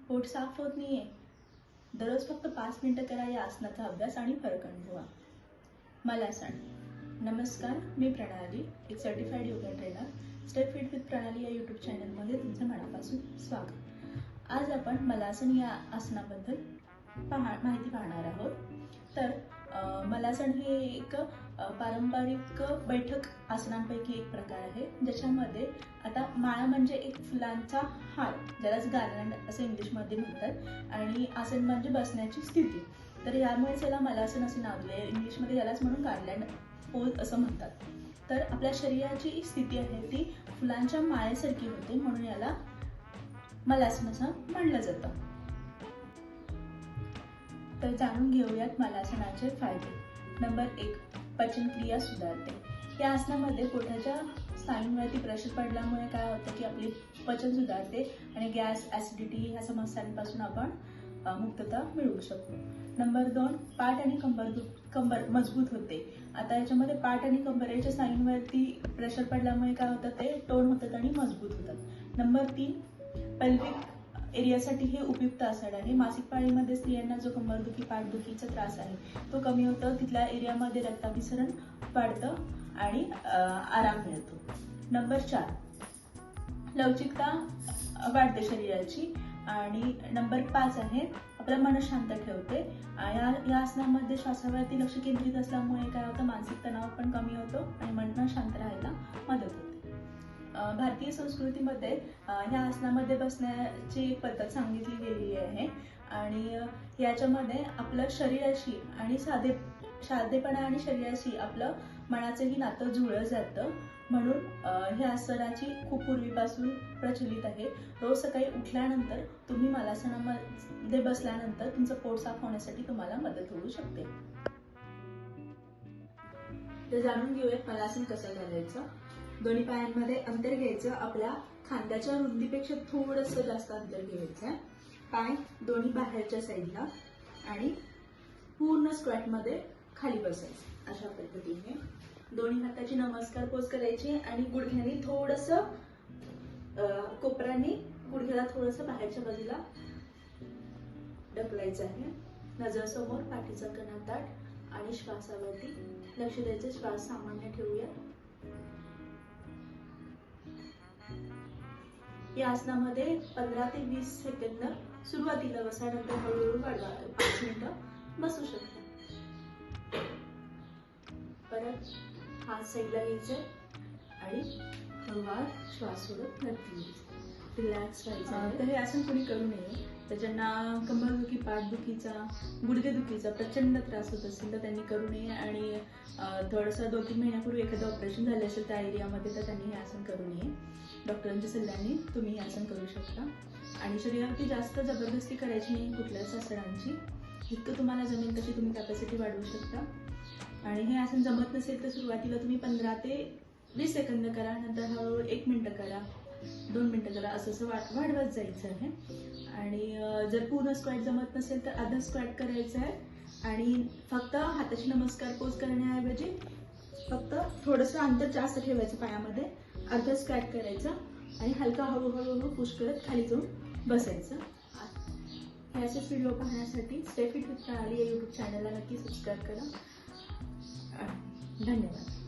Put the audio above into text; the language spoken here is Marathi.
पोट साफ होत नाहीये, दररोज फक्त 5 मिनिटं करा या आसनाचा अभ्यास आणि फरक अनुभवा। मलासन। नमस्कार, मी प्रणाली, एक certified yoga trainer. Step fit with प्रणाली या यूट्यूब चॅनलमध्ये तुमचं मनापासून स्वागत। आज आपण मलासन या आसनाबद्दल माहिती पाहणार आहोत। तर मलासन हे एक पारंपरिक बैठक आसनांपैकी एक प्रकार आहे, ज्याच्यामध्ये आता माळा म्हणजे एक फुलांचा हार, ज्यालाच गार्लंड असं इंग्लिशमध्ये म्हणतात, आणि आसन म्हणजे बसण्याची स्थिती। तर यामुळेच याला मलासन असे नाव दिले। इंग्लिशमध्ये यालाच म्हणून गार्लंड पोज असं म्हणतात। तर आपल्या शरीराची स्थिती आहे ती फुलांच्या माळेसारखी होते, म्हणून याला मलासन असं म्हणलं जातं। तर जाणून घेऊयात मलासनाचे फायदे। नंबर 1, पचनक्रिया सुधारते। या आसनामध्ये पोटाच्या स्नायूंवरती प्रेशर पडल्यामुळे काय होतं की आपली पचन सुधारते आणि गॅस, ऍसिडिटी ह्या समस्यांपासून आपण मुक्तता मिळवू शकतो। नंबर 2, पाठ आणि कंबर मजबूत होते। आता याच्यामध्ये पाठ आणि कंबरेच्या स्नायूंवरती प्रेशर पडल्यामुळे काय होतं, ते टोन होतात आणि मजबूत होतात। नंबर 3, पेल्विक एरियासाठी हे उपयुक्त आसन आहे। मासिक पाळीमध्ये स्त्रियांना जो कंबरदुखी, पाठदुखीचा त्रास आहे तो कमी होतो, तिथल्या एरियामध्ये रक्ताभिसरण वाढतं आणि आराम मिळतो। नंबर 4, लवचिकता वाढते शरीराची। आणि नंबर 5 आहे, आपलं मन शांत ठेवते। या आसनामध्ये श्वासावरती लक्ष केंद्रित असल्यामुळे काय होतं, मानसिक तणाव पण कमी होतो आणि मन शांत राहायला मदत होते। भारतीय संस्कृतीमध्ये ह्या आसनामध्ये बसण्याची पद्धत सांगितली गेलेली आहे आणि याच्यामध्ये आपलं शरीराशी आणि साधेपणा आणि शरीराशी आपलं मनाचंही नातं जुळलं जातं, म्हणून ह्या आसनाची खूप पूर्वीपासून प्रचलित आहे। रोज सकाळी उठल्यानंतर तुम्ही मलासनामध्ये बसल्यानंतर तुमचं पोट साफ होण्यासाठी तुम्हाला मदत होऊ शकते। तर जाणून घेऊयात मलासन कसं करायचं। दोन्ही पायांमध्ये अंतर घ्यायचं, आपल्या खांद्याच्या रुंदीपेक्षा थोडंसं जास्त अंतर घ्यायचं आहे। पाय दोन्ही बाहेरच्या साईडला आणि पूर्ण स्क्वॅट मध्ये खाली बसायचं। अशा पद्धतीने दोन्ही हाताची नमस्कार पोज करायची आणि गुडघ्याने थोडंसं कोपराने गुडघ्याला थोडंसं बाहेरच्या बाजूला ढकलायचं आहे। नजर समोर, पाठीचा कणा ताठ आणि श्वासावरती लक्ष द्यायचं। श्वास सामान्य ठेवूया। या आसनामध्ये 15 ते 20 सेकंद सुरुवातीला बसा, नंतर हळूहळू वाढवा। 5 मिनिटं बसू शकता। परत हात साईडला घ्यायचे आणि हळूवार श्वास सोडत वरती घ्यायचा, रिलॅक्स व्हायचं। तर हे आसन कोणी करू नये, ज्यांना कंबरदुखी, पाठदुखीचा, गुडघेदुखीचा प्रचंड त्रास होत असेल तर त्यांनी करू नये। आणि थोडंसं 2-3 महिन्यापूर्वी एखादं ऑपरेशन झालं असेल त्या एरियामध्ये तर त्यांनी हे आसन करू नये। डॉक्टरांच्या सल्ल्याने तुम्ही हे आसन करू शकता। आणि शरीरावरती जास्त जबरदस्ती करायची नाही कुठल्याच आसनांची, जितकं तुम्हाला जमेल तशी तुम्ही कॅपॅसिटी वाढवू शकता। आणि हे आसन जमत नसेल तर सुरुवातीला तुम्ही 15 ते 20 सेकंद करा, नंतर हळूहळू 1 मिनिट करा, 2 मिनिटं करा, असं वाढवत जायचं आहे। आणि जर पूर्ण स्क्वॅट जमत नसेल तर अर्धा स्क्वॅट करायचं आहे आणि फक्त हाताची नमस्कार पोज करण्याऐवजी फक्त थोडंसं अंतर जास्त ठेवायचं पायामध्ये, अर्धा स्क्वॅट करायचा आणि हलका हळूहळू पुश करत खाली जाऊन बसायचं। हे असेच व्हिडिओ पाहण्यासाठी स्टेप फिट विथ प्रणाली या यूट्यूब चॅनलला नक्की सबस्क्राईब करा। धन्यवाद।